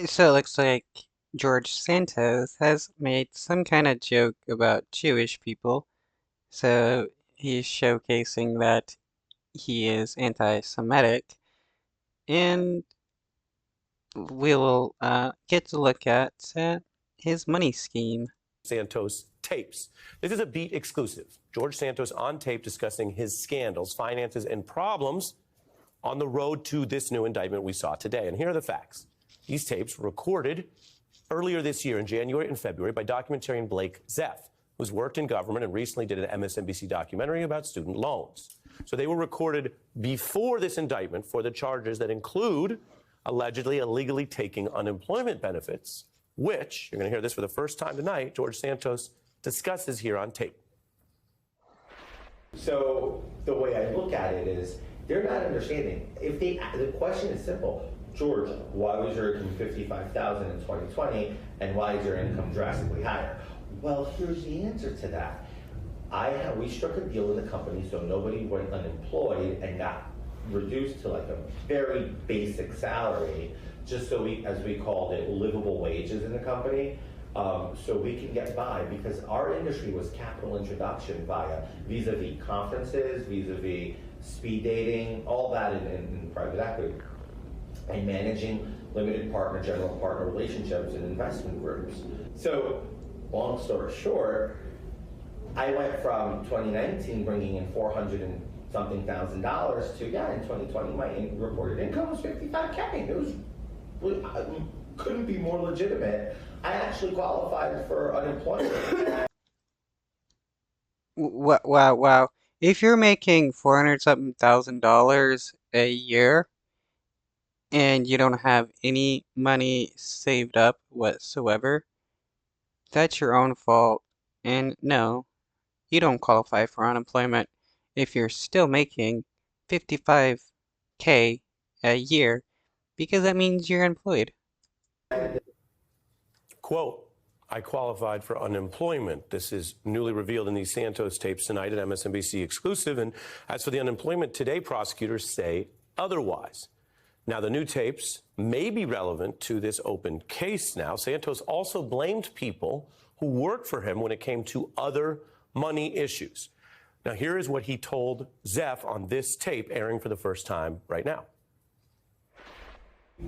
So it looks like George Santos has made some kind of joke about Jewish people. So he's showcasing that he is anti-Semitic, and we'll get to look at his money scheme. Santos tapes. This is a Beat exclusive. George Santos on tape discussing his scandals, finances, and problems on the road to this new indictment we saw today. And here are the facts. These tapes were recorded earlier this year in January and February by documentarian Blake Zeff, who's worked in government and recently did an MSNBC documentary about student loans. So they were recorded before this indictment for the charges that include allegedly illegally taking unemployment benefits, which, you're going to hear this for the first time tonight, George Santos discusses here on tape. So the way I look at it is they're not understanding. The question is simple. George, why was your income $55,000 in 2020 and why is your income drastically higher? Well, here's the answer to that. We struck a deal in the company so nobody went unemployed and got reduced to like a very basic salary, just so as we called it, livable wages in the company, so we can get by, because our industry was capital introduction via vis-a-vis conferences, vis-a-vis speed dating, all that in private equity, and managing limited partner, general partner relationships and investment groups. So long story short, I went from 2019 bringing in 400 and something thousand dollars to, in 2020 my reported income was 55K. It couldn't be more legitimate. I actually qualified for unemployment. Wow, wow. If you're making 400 something thousand dollars a year and you don't have any money saved up whatsoever, that's your own fault. And no, you don't qualify for unemployment if you're still making 55K a year, because that means you're employed. Quote, I qualified for unemployment. This is newly revealed in these Santos tapes tonight at MSNBC exclusive. And as for the unemployment today, prosecutors say otherwise. Now, the new tapes may be relevant to this open case now. Santos also blamed people who worked for him when it came to other money issues. Now, here is what he told Zeff on this tape airing for the first time right now.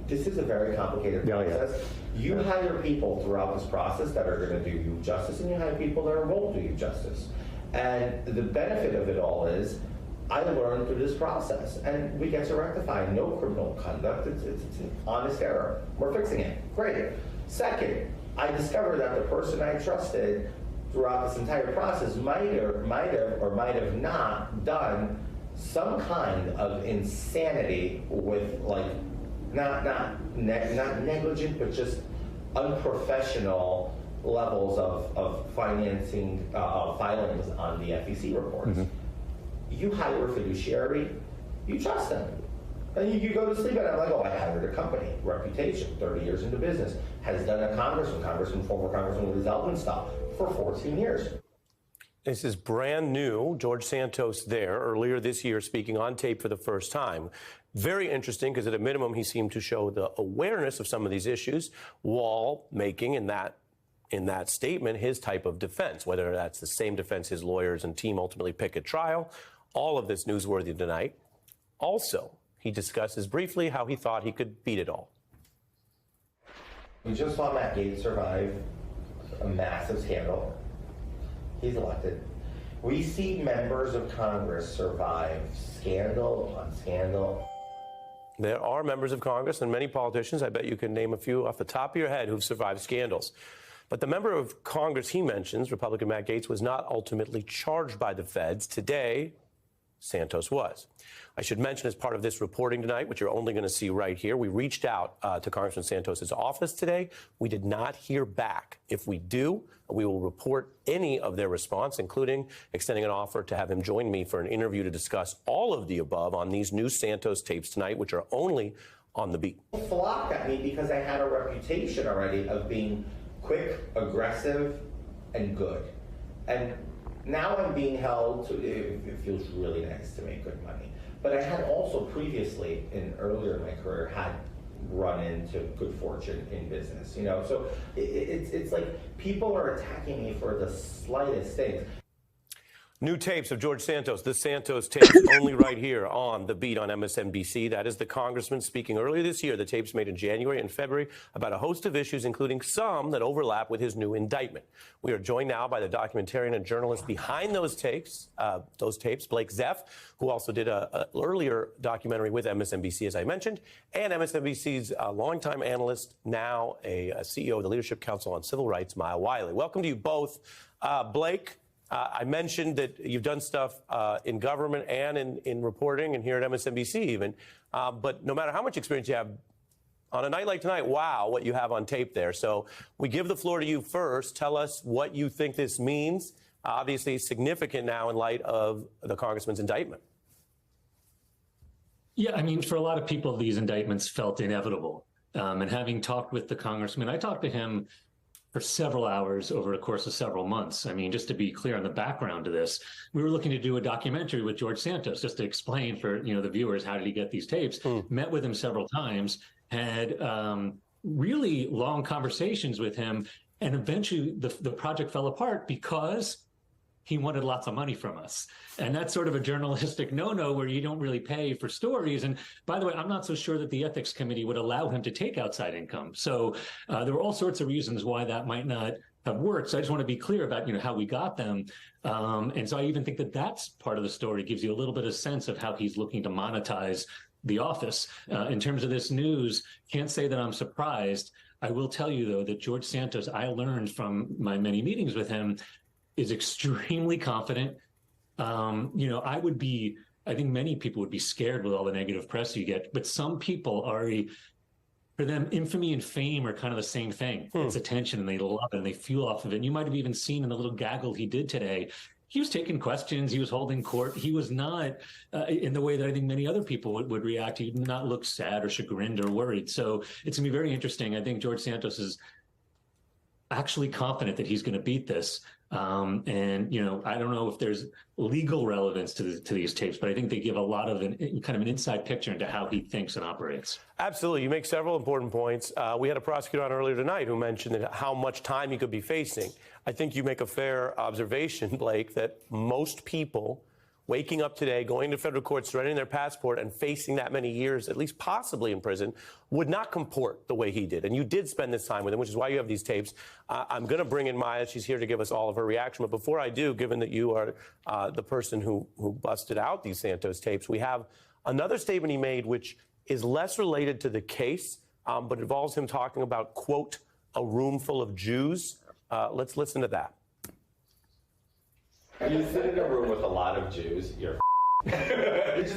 This is a very complicated process. You hire people throughout this process that are going to do you justice, and you hire people that won't do you justice. And the benefit of it all is I learned through this process, and we get to rectify no criminal conduct. It's an honest error. We're fixing it. Great. Second, I discovered that the person I trusted throughout this entire process might have not done some kind of insanity with, like, not negligent, but just unprofessional levels of financing filings on the FEC reports. Mm-hmm. You hire a fiduciary, you trust them. And you go to sleep at it, I'm like, oh, I hired a company, reputation, 30 years into business, has done a former congressman with Zeldin stuff for 14 years. This is brand new. George Santos there earlier this year speaking on tape for the first time. Very interesting, because at a minimum he seemed to show the awareness of some of these issues while making in that statement his type of defense, whether that's the same defense his lawyers and team ultimately pick at trial. All of this newsworthy tonight. Also, he discusses briefly how he thought he could beat it all. We just saw Matt Gaetz survive a massive scandal. He's elected. We see members of Congress survive scandal on scandal. There are members of Congress and many politicians, I bet you can name a few off the top of your head, who've survived scandals. But the member of Congress he mentions, Republican Matt Gaetz, was not ultimately charged by the feds. Today, Santos was. I should mention, as part of this reporting tonight, which you're only going to see right here, we reached out to Congressman Santos's office today. We did not hear back. If we do, we will report any of their response, including extending an offer to have him join me for an interview to discuss all of the above on these new Santos tapes tonight, which are only on the beat. Flocked at me because I had a reputation already of being quick, aggressive, and good. And now I'm being held to, it feels really nice to make good money. But I had also previously, earlier in my career, had run into good fortune in business. So it's like people are attacking me for the slightest things. New tapes of George Santos, the Santos tapes, only right here on The Beat on MSNBC. That is the congressman speaking earlier this year. The tapes made in January and February about a host of issues, including some that overlap with his new indictment. We are joined now by the documentarian and journalist behind those tapes, Blake Zeff, who also did an earlier documentary with MSNBC, as I mentioned, and MSNBC's longtime analyst, now a CEO of the Leadership Council on Civil Rights, Maya Wiley. Welcome to you both. Blake, I mentioned that you've done stuff in government and in reporting and here at MSNBC even. But no matter how much experience you have, on a night like tonight, wow, what you have on tape there. So we give the floor to you first. Tell us what you think this means. Obviously significant now in light of the congressman's indictment. Yeah, I mean, for a lot of people, these indictments felt inevitable. And having talked with the congressman, I talked to him for several hours over the course of several months. I mean, just to be clear on the background to this, we were looking to do a documentary with George Santos, just to explain for the viewers, how did he get these tapes? Met with him several times, had really long conversations with him, and eventually the project fell apart because he wanted lots of money from us. And that's sort of a journalistic no-no where you don't really pay for stories. And by the way, I'm not so sure that the ethics committee would allow him to take outside income. So there were all sorts of reasons why that might not have worked. So I just want to be clear about how we got them. And so I even think that that's part of the story, gives you a little bit of sense of how he's looking to monetize the office. In terms of this news, can't say that I'm surprised. I will tell you, though, that George Santos, I learned from my many meetings with him, is extremely confident. I think many people would be scared with all the negative press you get, but some people for them, infamy and fame are kind of the same thing. It's attention, and they love it, and they fuel off of it. And you might have even seen in the little gaggle he did today, he was taking questions, he was holding court. He was not in the way that I think many other people would react. He did not look sad or chagrined or worried. So it's gonna be very interesting. I think George Santos is actually confident that he's going to beat this. And I don't know if there's legal relevance to these tapes, but I think they give a lot of kind of an inside picture into how he thinks and operates. Absolutely. You make several important points. We had a prosecutor on earlier tonight who mentioned that how much time he could be facing. I think you make a fair observation, Blake, that most people waking up today, going to federal court, surrendering their passport, and facing that many years, at least possibly in prison, would not comport the way he did. And you did spend this time with him, which is why you have these tapes. I'm going to bring in Maya. She's here to give us all of her reaction. But before I do, given that you are the person who busted out these Santos tapes, we have another statement he made, which is less related to the case, but involves him talking about, quote, a room full of Jews. Let's listen to that. You sit in a room with a lot of Jews, you're it's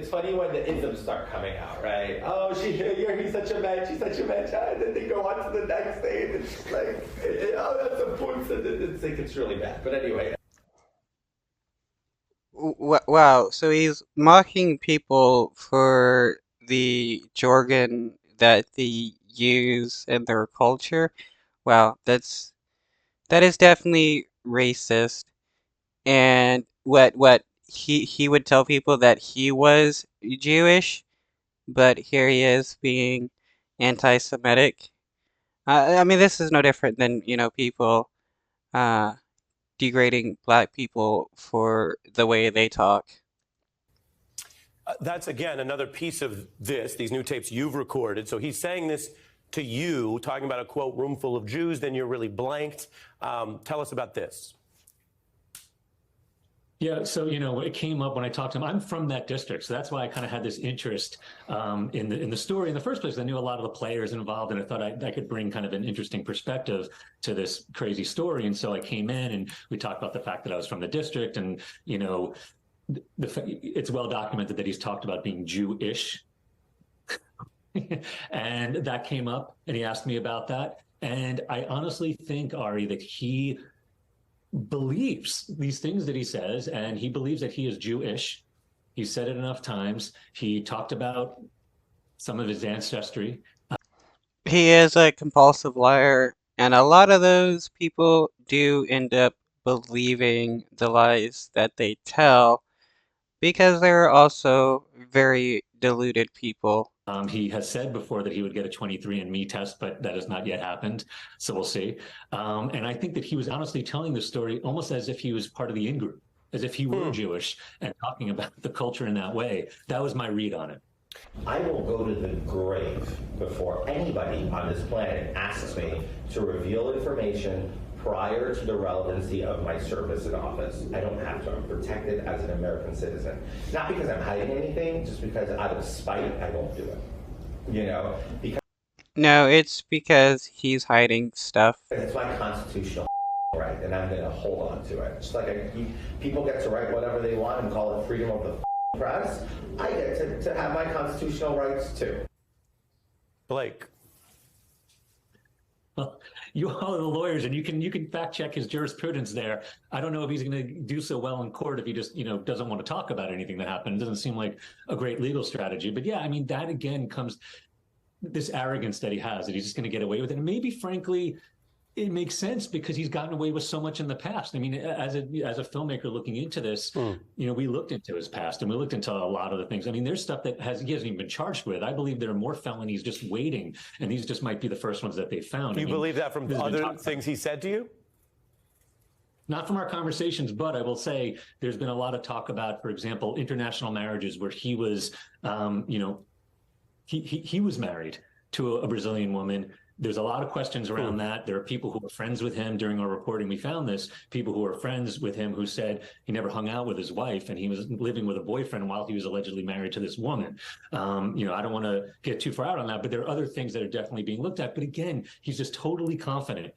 funny when the isms start coming out, right? Oh, he's such a man, she's such a man, and then they go on to the next thing, and it's like, oh, that's a punch, and it's really bad. But anyway. Wow, so he's mocking people for the jargon that they use in their culture. Wow, that is definitely racist. And what he would tell people that he was Jewish, but here he is being anti-Semitic. I mean, this is no different than people degrading black people for the way they talk. That's, again, another piece of these new tapes you've recorded. So he's saying this to you, talking about a, quote, room full of Jews, then you're really blanked. Tell us about this. Yeah, so it came up when I talked to him. I'm from that district, so that's why I kind of had this interest in the story in the first place. I knew a lot of the players involved, and I thought I could bring kind of an interesting perspective to this crazy story. And so I came in, and we talked about the fact that I was from the district, and it's well documented that he's talked about being Jewish, and that came up, and he asked me about that. And I honestly think, Ari, that he believes these things that he says, and he believes that he is Jewish. He said it enough times. He talked about some of his ancestry. He is a compulsive liar, and a lot of those people do end up believing the lies that they tell because they're also very deluded people. He has said before that he would get a 23andMe test, but that has not yet happened. So we'll see. And I think that he was honestly telling the story almost as if he was part of the in-group, as if he were Jewish and talking about the culture in that way. That was my read on it. I will go to the grave before anybody on this planet asks me to reveal information prior to the relevancy of my service in office. I don't have to. I'm protected as an American citizen. Not because I'm hiding anything, just because out of spite, I won't do it. You know? Because No, it's because he's hiding stuff. it's my constitutional right, and I'm going to hold on to it. Just like people get to write whatever they want and call it freedom of the press, I get to have my constitutional rights too. Blake. Well, you all are the lawyers, and you can fact check his jurisprudence there. I don't know if he's going to do so well in court if he just doesn't want to talk about anything that happened. It doesn't seem like a great legal strategy. But yeah, I mean, that again comes this arrogance that he has, that he's just going to get away with it. And maybe, frankly, it makes sense because he's gotten away with so much in the past. I mean, as a filmmaker looking into this, we looked into his past and we looked into a lot of the things. I mean, there's stuff that he hasn't even been charged with. I believe there are more felonies just waiting, and these just might be the first ones that they found. You believe that from other things he said to you? Not from our conversations, but I will say there's been a lot of talk about, for example, international marriages where he was, he was married to a Brazilian woman. There's a lot of questions around that. There are people who were friends with him during our reporting. We found this, people who were friends with him who said he never hung out with his wife and he was living with a boyfriend while he was allegedly married to this woman. I don't want to get too far out on that, but there are other things that are definitely being looked at. But again, he's just totally confident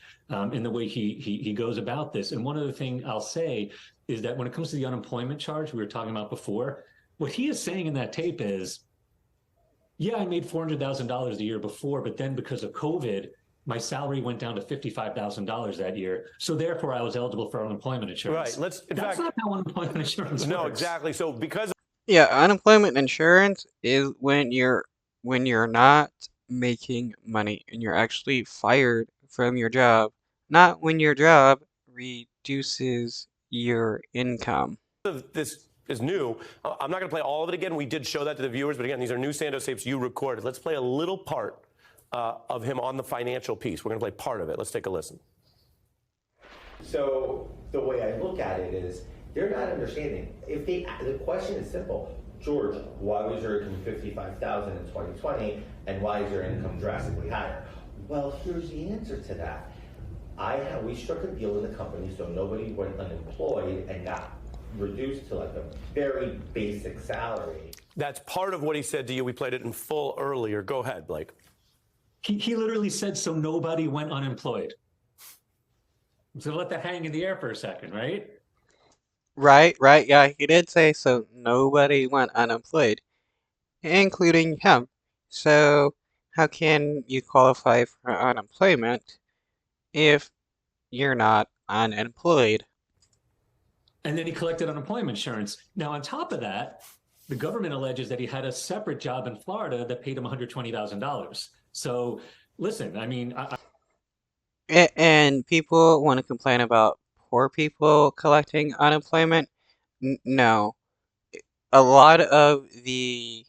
in the way he goes about this. And one other thing I'll say is that when it comes to the unemployment charge we were talking about before, what he is saying in that tape is, yeah, I made $400,000 a year before, but then because of COVID, my salary went down to $55,000 that year. So therefore, I was eligible for unemployment insurance. Right. That's not how unemployment insurance works. No, exactly. So because Yeah, unemployment insurance is when you're not making money and you're actually fired from your job, not when your job reduces your income. this is new, I'm not going to play all of it again. We did show that to the viewers, but again, these are new Santos tapes you recorded. Let's play a little part of him on the financial piece. We're going to play part of it. Let's take a listen. So the way I look at it is they're not understanding. The question is simple. George, why was your income $55,000 in 2020 and why is your income drastically higher? Well, here's the answer to that. We struck a deal with the company so nobody went unemployed and got reduced to like a very basic salary. That's part of what he said to you. We played it in full earlier. Go ahead, Blake. He literally said, so nobody went unemployed. So let that hang in the air for a second, right? Right, yeah, he did say so nobody went unemployed, including him. So how can you qualify for unemployment if you're not unemployed? And then he collected unemployment insurance. Now, on top of that, the government alleges that he had a separate job in Florida that paid him $120,000. So listen, I mean, And people want to complain about poor people collecting unemployment. No, a lot of the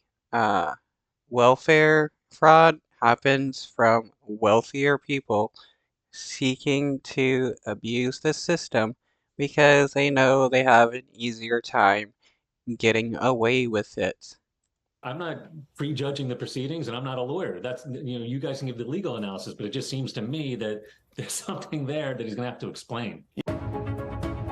welfare fraud happens from wealthier people seeking to abuse the system because they know they have an easier time getting away with it. I'm not prejudging the proceedings, and I'm not a lawyer. That's, you guys can give the legal analysis, but it just seems to me that there's something there that he's going to have to explain. Yeah.